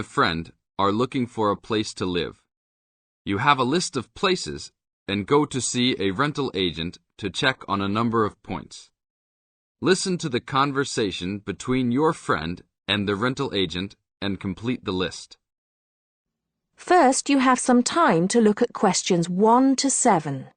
friend are looking for a place to live. You have a list of places and go to see a rental agent to check on a number of points. Listen to the conversation between your friend and the rental agent and complete the list. First, you have some time to look at questions 1 to 7.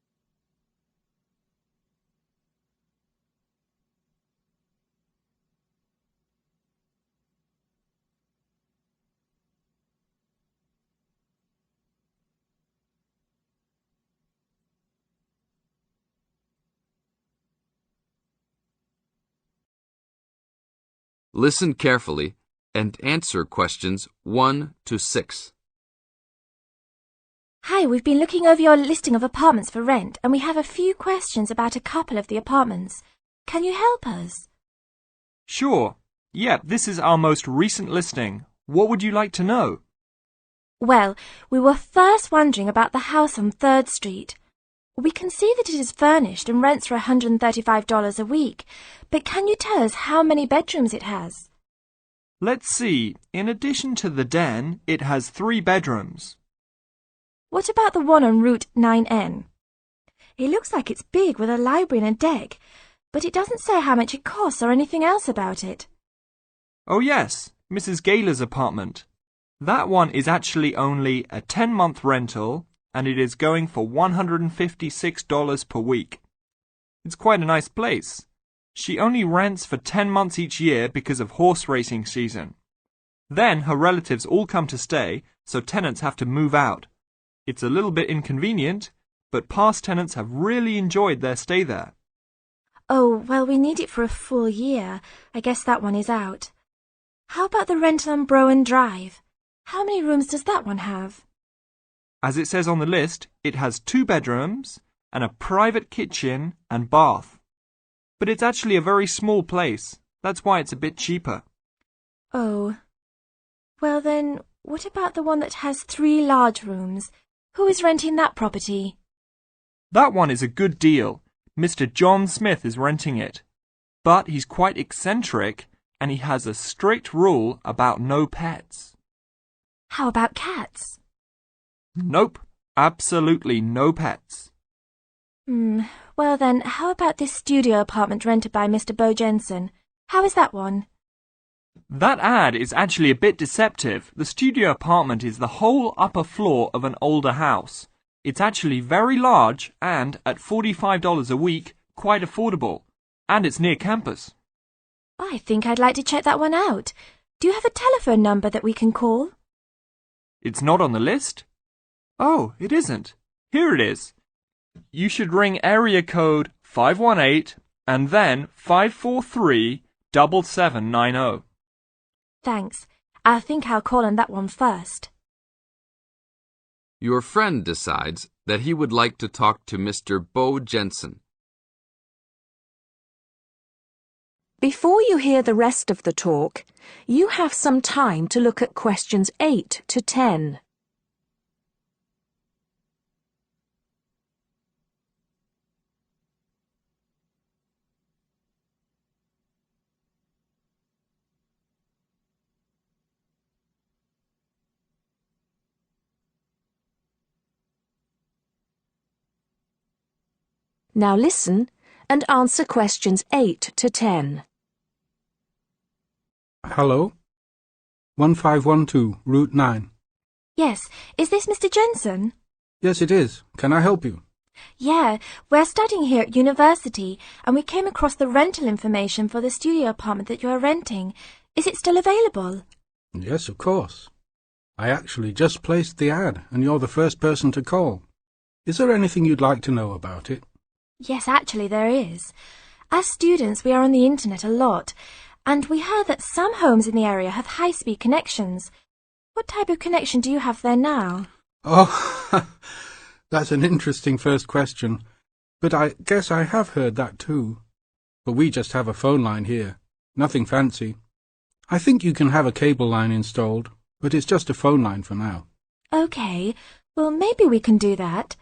Listen carefully and answer questions 1 to 6. Hi, we've been looking over your listing of apartments for rent, and we have a few questions about a couple of the apartments. Can you help us? Sure. Yeah, this is our most recent listing. What would you like to know? Well, we were first wondering about the house on 3rd Street. We can see that it is furnished and rents for $135 a week, but can you tell us how many bedrooms it has? Let's see. In addition to the den, it has 3 bedrooms. What about the one on Route 9N? It looks like it's big with a library and a deck, but it doesn't say how much it costs or anything else about it. Oh yes, Mrs. Gaylor's apartment. That one is actually only a 10-month rental, and it is going for $156 per week. It's quite a nice place. She only rents for 10 months each year because of horse racing season. Then her relatives all come to stay, so tenants have to move out. It's a little bit inconvenient, but past tenants have really enjoyed their stay there. Oh, well, we need it for a full year. I guess that one is out. How about the rental on Browen Drive? How many rooms does that one have? As it says on the list, it has 2 bedrooms and a private kitchen and bath. But it's actually a very small place. That's why it's a bit cheaper. Oh. Well then, what about the one that has 3 large rooms? Who is renting that property? That one is a good deal. Mr. John Smith is renting it. But he's quite eccentric and he has a strict rule about no pets. How about cats? Nope, absolutely no pets. Well then, how about this studio apartment rented by Mr. Bo Jensen? How is that one? That ad is actually a bit deceptive. The studio apartment is the whole upper floor of an older house. It's actually very large and, at $45 a week, quite affordable. And it's near campus. I think I'd like to check that one out. Do you have a telephone number that we can call? It's not on the list? Oh, it isn't. Here it is. You should ring area code 518 and then 543-7790. Thanks. I think I'll call on that one first. Your friend decides that he would like to talk to Mr. Bo Jensen. Before you hear the rest of the talk, you have some time to look at questions 8 to 10. Now listen and answer questions 8 to 10. Hello? 1512, Route 9. Yes, is this Mr. Jensen? Yes, it is. Can I help you? Yeah, we're studying here at university and we came across the rental information for the studio apartment that you are renting. Is it still available? Yes, of course. I actually just placed the ad and you're the first person to call. Is there anything you'd like to know about it? Yes, actually there is. As students, we are on the internet a lot, and we heard that some homes in the area have high-speed connections. What type of connection do you have there now? Oh, that's an interesting first question. But I guess I have heard that too. But we just have a phone line here. Nothing fancy. I think you can have a cable line installed, but it's just a phone line for now. Okay, well maybe we can do that.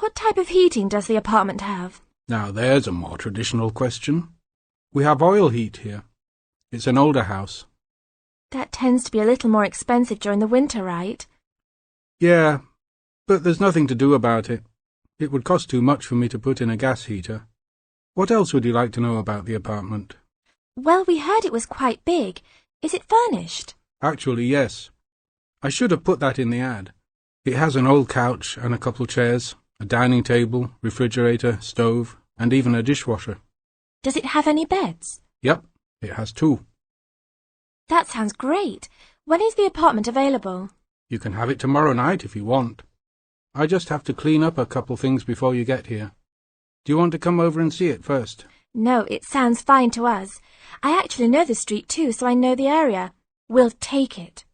What type of heating does the apartment have? Now there's a more traditional question. We have oil heat here. It's an older house. That tends to be a little more expensive during the winter, right? Yeah, but there's nothing to do about it. It would cost too much for me to put in a gas heater. What else would you like to know about the apartment? Well, we heard it was quite big. Is it furnished? Actually, yes. I should have put that in the ad. It has an old couch and a couple chairs, a dining table, refrigerator, stove, and even a dishwasher. Does it have any beds? Yep, it has 2. That sounds great. When is the apartment available? You can have it tomorrow night if you want. I just have to clean up a couple things before you get here. Do you want to come over and see it first? No, it sounds fine to us. I actually know the street too, so I know the area. We'll take it.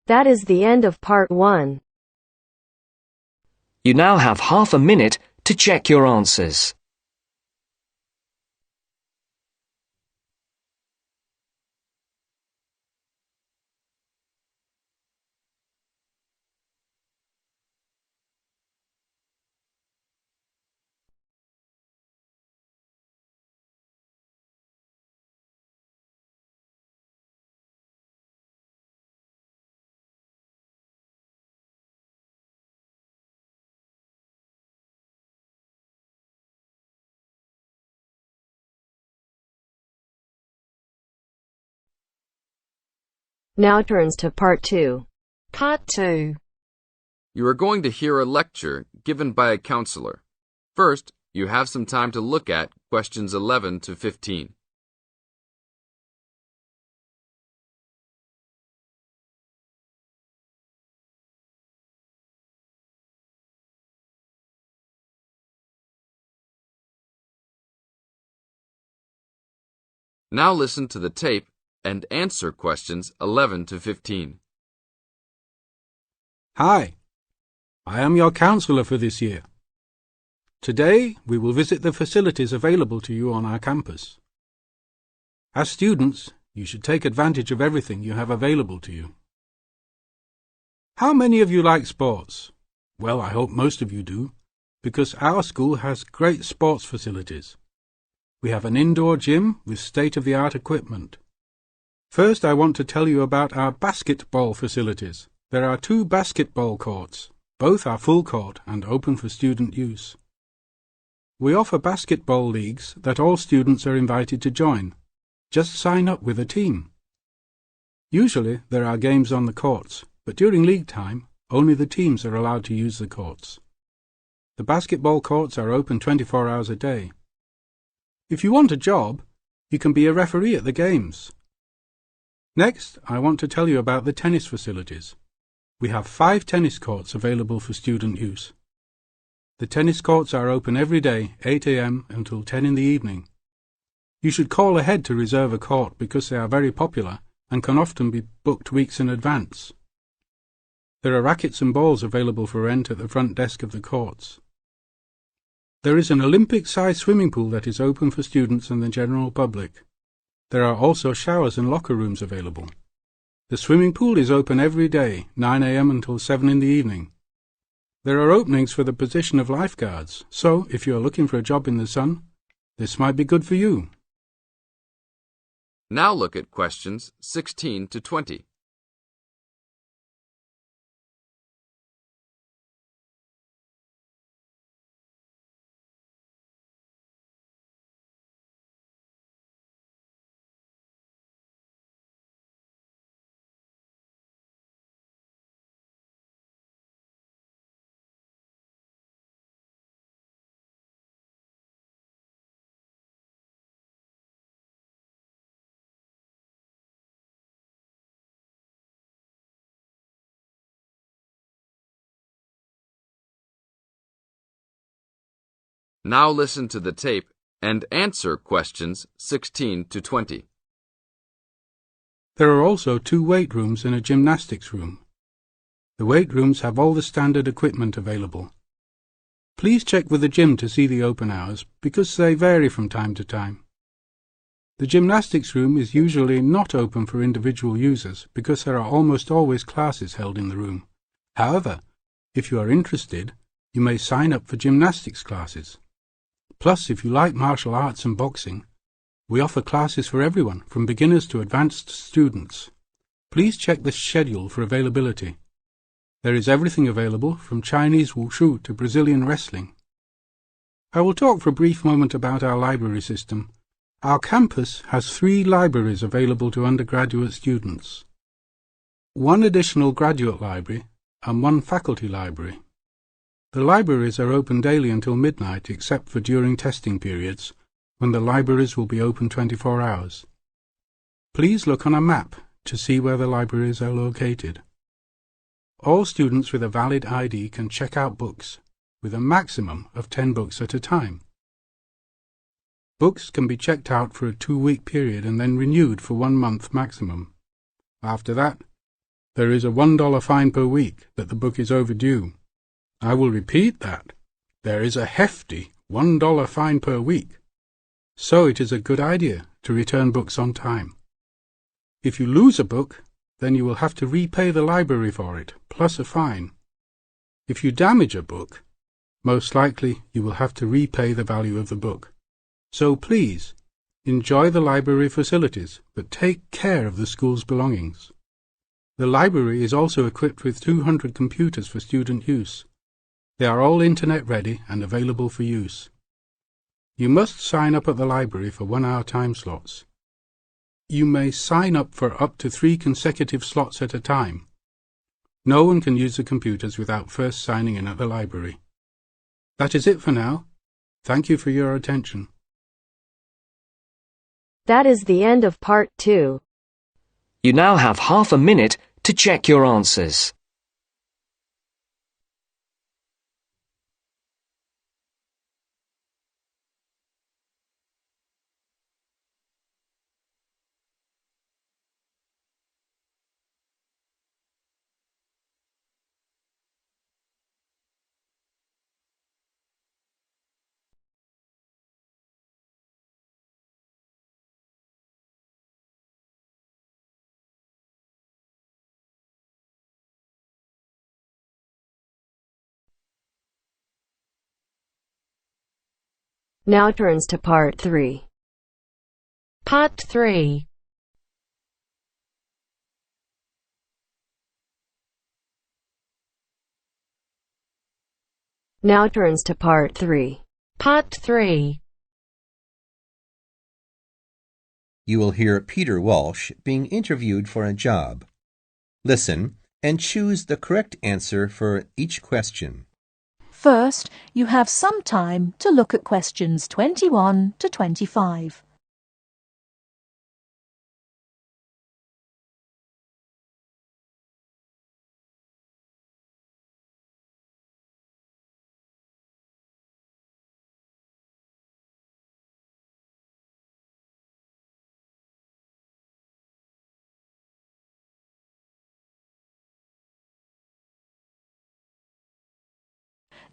That is the end of part 1. You now have half a minute to check your answers. Now turns to part 2. Part 2. You are going to hear a lecture given by a counselor. First, you have some time to look at questions 11 to 15. Now listen to the tape and answer questions 11 to 15. Hi, I am your counselor for this year. Today, we will visit the facilities available to you on our campus. As students, you should take advantage of everything you have available to you. How many of you like sports? Well, I hope most of you do, because our school has great sports facilities. We have an indoor gym with state-of-the-art equipment. First, I want to tell you about our basketball facilities. There are 2 basketball courts. Both are full court and open for student use. We offer basketball leagues that all students are invited to join. Just sign up with a team. Usually, there are games on the courts, but during league time, only the teams are allowed to use the courts. The basketball courts are open 24 hours a day. If you want a job, you can be a referee at the games. Next, I want to tell you about the tennis facilities. We have 5 tennis courts available for student use. The tennis courts are open every day, 8 a.m. until 10 in the evening. You should call ahead to reserve a court because they are very popular and can often be booked weeks in advance. There are rackets and balls available for rent at the front desk of the courts. There is an Olympic-sized swimming pool that is open for students and the general public. There are also showers and locker rooms available. The swimming pool is open every day, 9 a.m. until 7 in the evening. There are openings for the position of lifeguards, so if you are looking for a job in the sun, this might be good for you. Now look at questions 16 to 20. Now listen to the tape and answer questions 16 to 20. There are also 2 weight rooms and a gymnastics room. The weight rooms have all the standard equipment available. Please check with the gym to see the open hours because they vary from time to time. The gymnastics room is usually not open for individual users because there are almost always classes held in the room. However, if you are interested, you may sign up for gymnastics classes. Plus, if you like martial arts and boxing, We offer classes for everyone, from beginners to advanced students. Please check the schedule for availability. There is everything available, from Chinese wushu to Brazilian wrestling. I will talk for a brief moment about our library system. Our campus has 3 libraries available to undergraduate students. 1 additional graduate library and 1 faculty library. The libraries are open daily until midnight except for during testing periods, when the libraries will be open 24 hours. Please look on a map to see where the libraries are located. All students with a valid ID can check out books, with a maximum of 10 books at a time. Books can be checked out for a 2-week period and then renewed for 1 month maximum. After that, there is a $1 fine per week that the book is overdue. I will repeat that. There is a hefty $1 fine per week. So it is a good idea to return books on time. If you lose a book, then you will have to repay the library for it, plus a fine. If you damage a book, most likely you will have to repay the value of the book. So please, enjoy the library facilities, but take care of the school's belongings. The library is also equipped with 200 computers for student use. They are all internet ready and available for use. You must sign up at the library for 1-hour time slots. You may sign up for up to 3 consecutive slots at a time. No one can use the computers without first signing in at the library. That is it for now. Thank you for your attention. That is the end of part 2. You now have half a minute to check your answers. Now turns to part 3. Part 3. Now turns to part 3. Part 3. You will hear Peter Walsh being interviewed for a job. Listen and choose the correct answer for each question. First, you have some time to look at questions 21 to 25.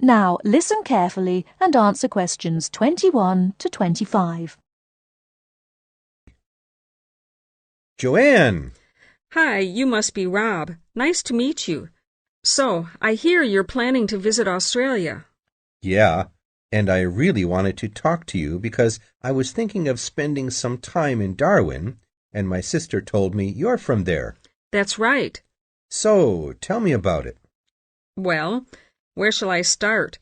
Now, listen carefully and answer questions 21 to 25. Joanne! Hi, you must be Rob. Nice to meet you. So, I hear you're planning to visit Australia. Yeah, and I really wanted to talk to you because I was thinking of spending some time in Darwin, and my sister told me you're from there. That's right. So, tell me about it. Well, where shall I start?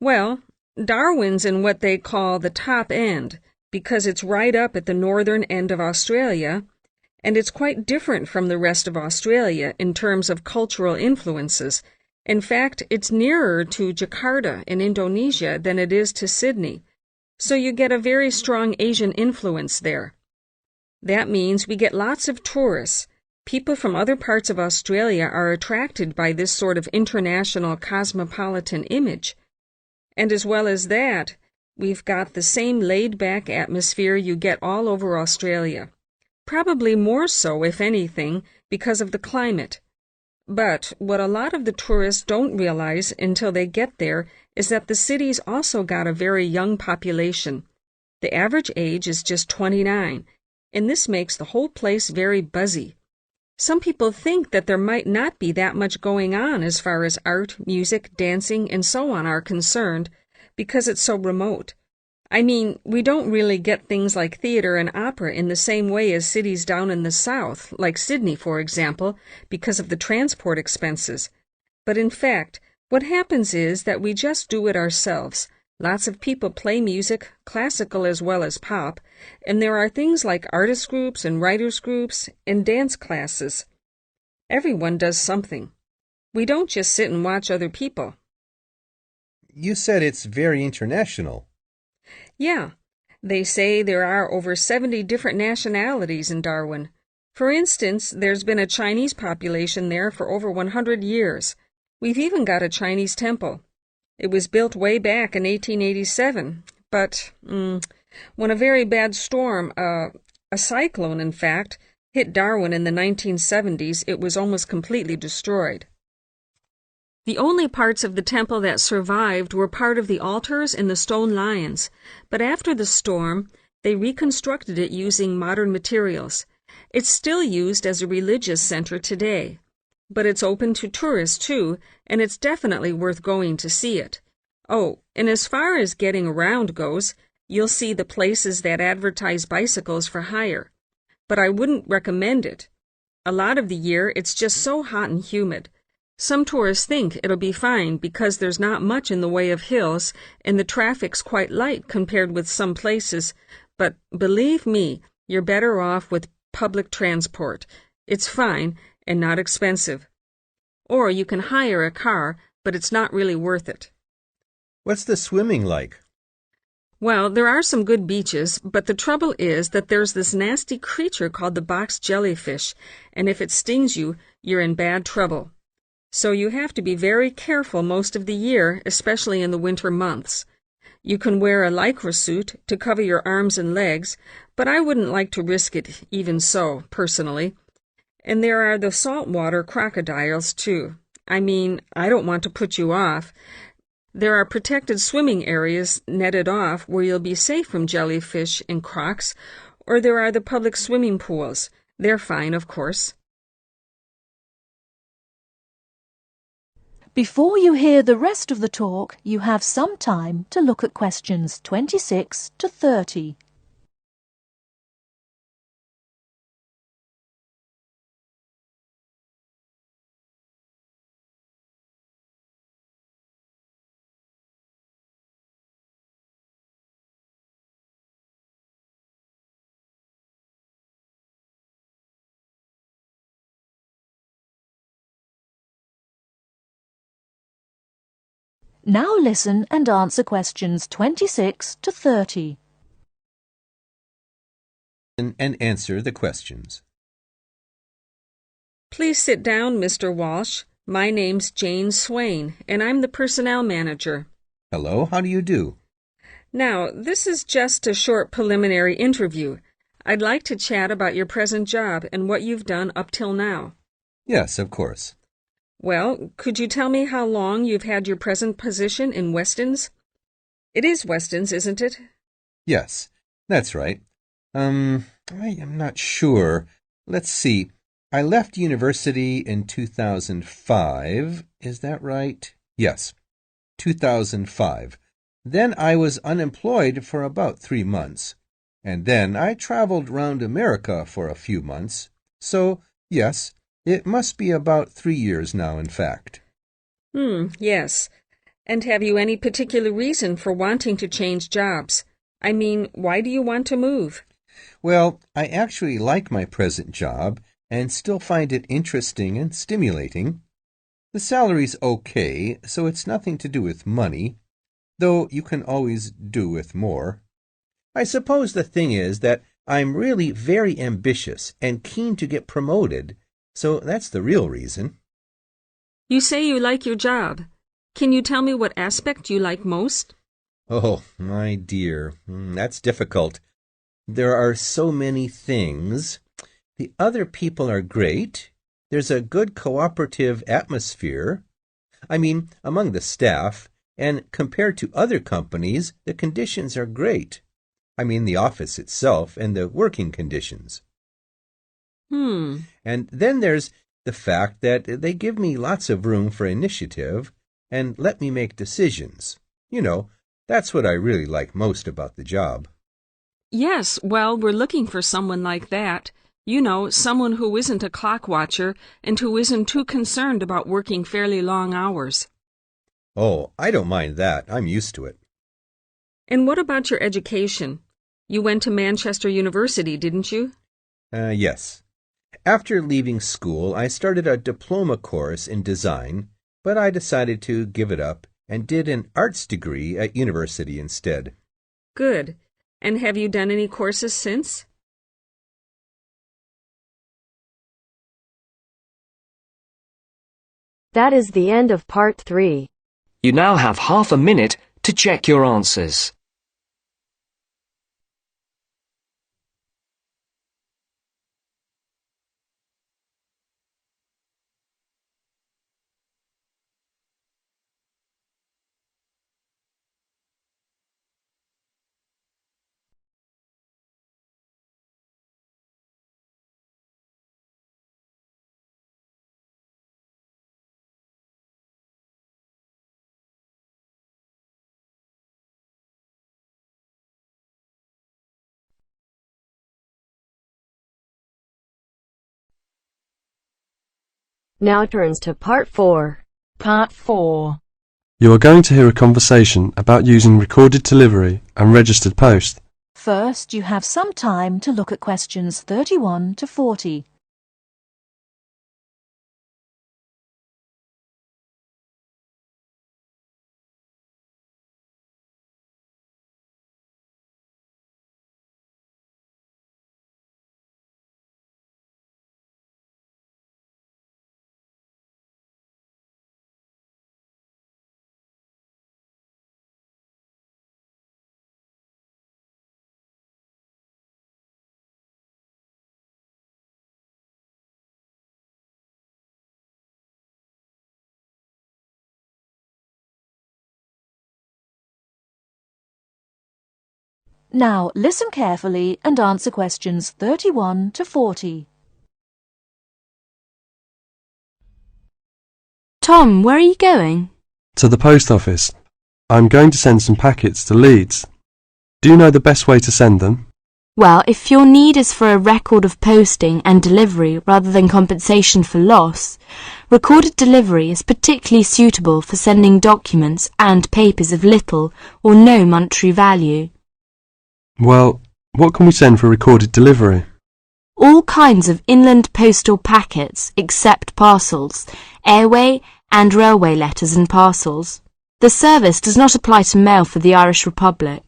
Well, Darwin's in what they call the top end, because it's right up at the northern end of Australia, and it's quite different from the rest of Australia in terms of cultural influences. In fact, it's nearer to Jakarta in Indonesia than it is to Sydney, so you get a very strong Asian influence there. That means we get lots of tourists. People from other parts of Australia are attracted by this sort of international cosmopolitan image. And as well as that, we've got the same laid-back atmosphere you get all over Australia. Probably more so, if anything, because of the climate. But what a lot of the tourists don't realize until they get there is that the city's also got a very young population. The average age is just 29, and this makes the whole place very buzzy. Some people think that there might not be that much going on as far as art, music, dancing, and so on are concerned, because it's so remote. I mean, we don't really get things like theater and opera in the same way as cities down in the south, like Sydney, for example, because of the transport expenses. But in fact, what happens is that we just do it ourselves. Lots of people play music, classical as well as pop, and there are things like artist groups and writers groups and dance classes. Everyone does something. We don't just sit and watch other people. You said it's very international. Yeah, they say there are over 70 different nationalities in Darwin. For instance, there's been a Chinese population there for over 100 years. We've even got a Chinese temple. It was built way back in 1887, but when a very bad storm, a cyclone in fact, hit Darwin in the 1970s, it was almost completely destroyed. The only parts of the temple that survived were part of the altars and the stone lions, but after the storm, they reconstructed it using modern materials. It's still used as a religious center today, but it's open to tourists too, and it's definitely worth going to see it. Oh, and as far as getting around goes, you'll see the places that advertise bicycles for hire. But I wouldn't recommend it. A lot of the year, it's just so hot and humid. Some tourists think it'll be fine because there's not much in the way of hills and the traffic's quite light compared with some places, but believe me, you're better off with public transport. It's fine and not expensive. Or you can hire a car, but it's not really worth it. What's the swimming like? Well, there are some good beaches, but the trouble is that there's this nasty creature called the box jellyfish, and if it stings you, you're in bad trouble. So you have to be very careful most of the year, especially in the winter months. You can wear a lycra suit to cover your arms and legs, but I wouldn't like to risk it even so, personally. And there are the saltwater crocodiles, too. I mean, I don't want to put you off. There are protected swimming areas netted off where you'll be safe from jellyfish and crocs, or there are the public swimming pools. They're fine, of course. Before you hear the rest of the talk, you have some time to look at questions 26 to 30. Now listen and answer questions 26 to 30. And answer the questions. Please sit down, Mr. Walsh. My name's Jane Swain, and I'm the personnel manager. Hello, how do you do? Now, this is just a short preliminary interview. I'd like to chat about your present job and what you've done up till now. Yes, of course. Well, could you tell me how long you've had your present position in Weston's? It is Weston's, isn't it? Yes, that's right. I am not sure. Let's see. I left university in 2005. Is that right? Yes, 2005. Then I was unemployed for about 3 months. And then I traveled round America for a few months. So, yes, it must be about 3 years now, in fact. Yes. And have you any particular reason for wanting to change jobs? I mean, why do you want to move? Well, I actually like my present job and still find it interesting and stimulating. The salary's okay, so it's nothing to do with money, though you can always do with more. I suppose the thing is that I'm really very ambitious and keen to get promoted, so that's the real reason. You say you like your job. Can you tell me what aspect you like most? Oh, my dear, that's difficult. There are so many things. The other people are great. There's a good cooperative atmosphere. I mean, among the staff, and compared to other companies, the conditions are great. I mean, the office itself and the working conditions. And then there's the fact that they give me lots of room for initiative and let me make decisions. You know, That's what I really like most about the job. Yes, well, we're looking for someone like that. You know, someone who isn't a clock watcher and who isn't too concerned about working fairly long hours. Oh, I don't mind that. I'm used to it. And what about your education? You went to Manchester University, didn't you? Yes. After leaving school, I started a diploma course in design, but I decided to give it up and did an arts degree at university instead. Good. And have you done any courses since? That is the end of part 3. You now have half a minute to check your answers. Now turns to part 4. Part 4. You are going to hear a conversation about using recorded delivery and registered post. First, you have some time to look at questions 31 to 40. Now, listen carefully and answer questions 31 to 40. Tom, where are you going? To the post office. I'm going to send some packets to Leeds. Do you know the best way to send them? Well, if your need is for a record of posting and delivery rather than compensation for loss, recorded delivery is particularly suitable for sending documents and papers of little or no monetary value. Well, what can we send for recorded delivery? All kinds of inland postal packets except parcels, airway and railway letters and parcels. The service does not apply to mail for the Irish Republic.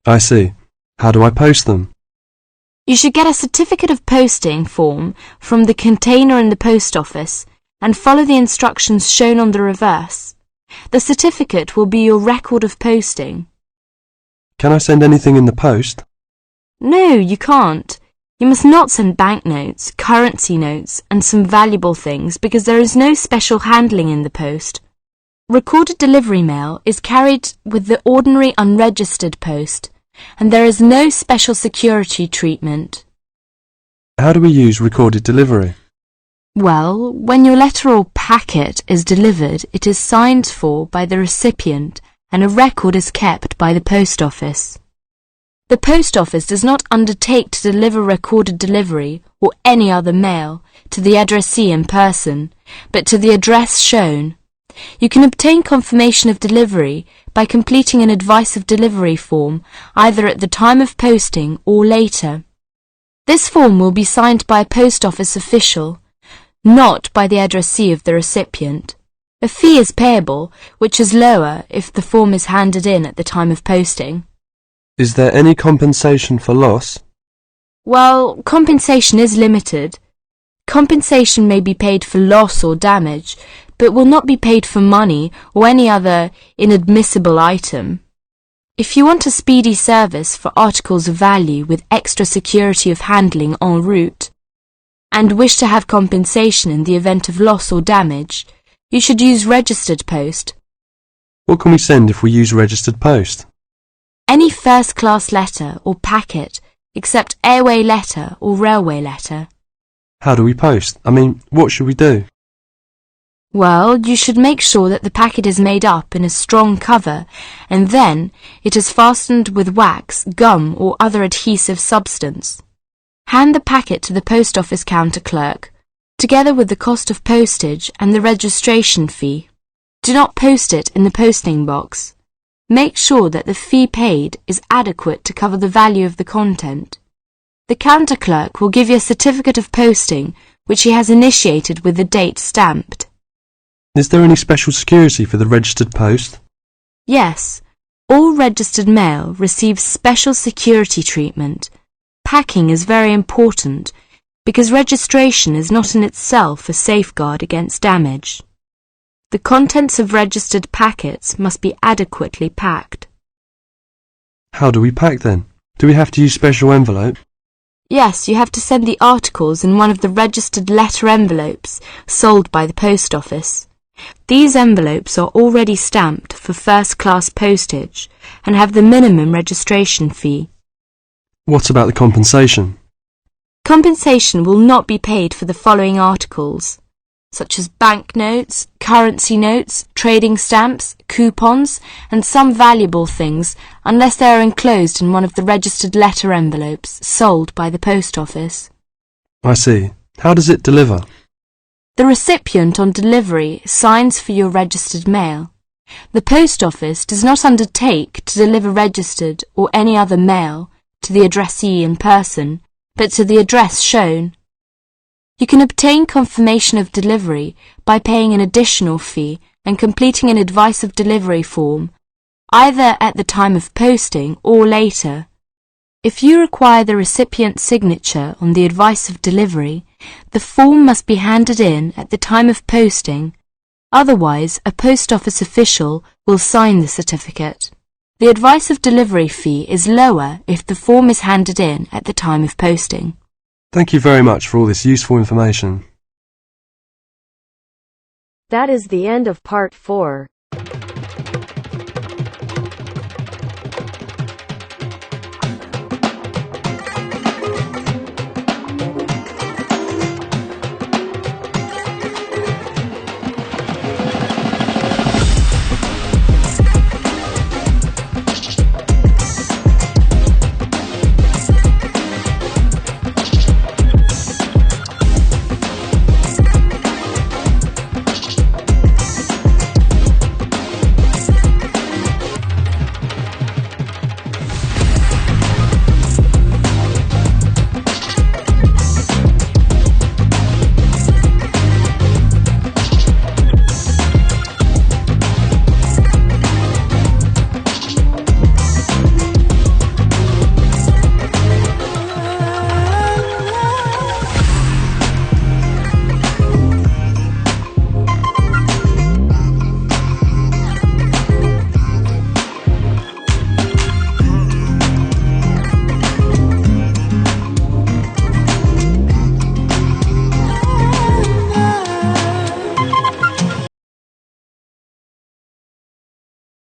I see. How do I post them? You should get a certificate of posting form from the container in the post office and follow the instructions shown on the reverse. The certificate will be your record of posting. Can I send anything in the post? No, you can't. You must not send banknotes, currency notes, and some valuable things because there is no special handling in the post. Recorded delivery mail is carried with the ordinary unregistered post, and there is no special security treatment. How do we use recorded delivery? Well, when your letter or packet is delivered, it is signed for by the recipient and a record is kept by the post office. The post office does not undertake to deliver recorded delivery or any other mail to the addressee in person, but to the address shown. You can obtain confirmation of delivery by completing an advice of delivery form either at the time of posting or later. This form will be signed by a post office official, not by the addressee of the recipient. A fee is payable, which is lower if the form is handed in at the time of posting. Is there any compensation for loss? Well, compensation is limited. Compensation may be paid for loss or damage, but will not be paid for money or any other inadmissible item. If you want a speedy service for articles of value with extra security of handling en route, and wish to have compensation in the event of loss or damage, you should use registered post. What can we send if we use registered post? Any first-class letter or packet except airway letter or railway letter. How do we post? What should we do? Well, you should make sure that the packet is made up in a strong cover, and then it is fastened with wax, gum, or other adhesive substance. Hand the packet to the post office counter clerk, together with the cost of postage and the registration fee. Do not post it in the posting box. Make sure that the fee paid is adequate to cover the value of the content. The counter clerk will give you a certificate of posting, which he has initiated with the date stamped. Is there any special security for the registered post? Yes, all registered mail receives special security treatment. Packing is very important because registration is not in itself a safeguard against damage. The contents of registered packets must be adequately packed. How do we pack then? Do we have to use special envelope? Yes, you have to send the articles in one of the registered letter envelopes sold by the post office. These envelopes are already stamped for first-class postage and have the minimum registration fee. What about the compensation? Compensation will not be paid for the following articles, such as banknotes, currency notes, trading stamps, coupons, and some valuable things, unless they are enclosed in one of the registered letter envelopes sold by the post office. I see. How does it deliver? The recipient on delivery signs for your registered mail. The post office does not undertake to deliver registered or any other mail to the addressee in person, but to the address shown. You can obtain confirmation of delivery by paying an additional fee and completing an advice of delivery form, either at the time of posting or later. If you require the recipient's signature on the advice of delivery, the form must be handed in at the time of posting. Otherwise, a post office official will sign the certificate. The advice of delivery fee is lower if the form is handed in at the time of posting. Thank you very much for all this useful information. That is the end of part 4.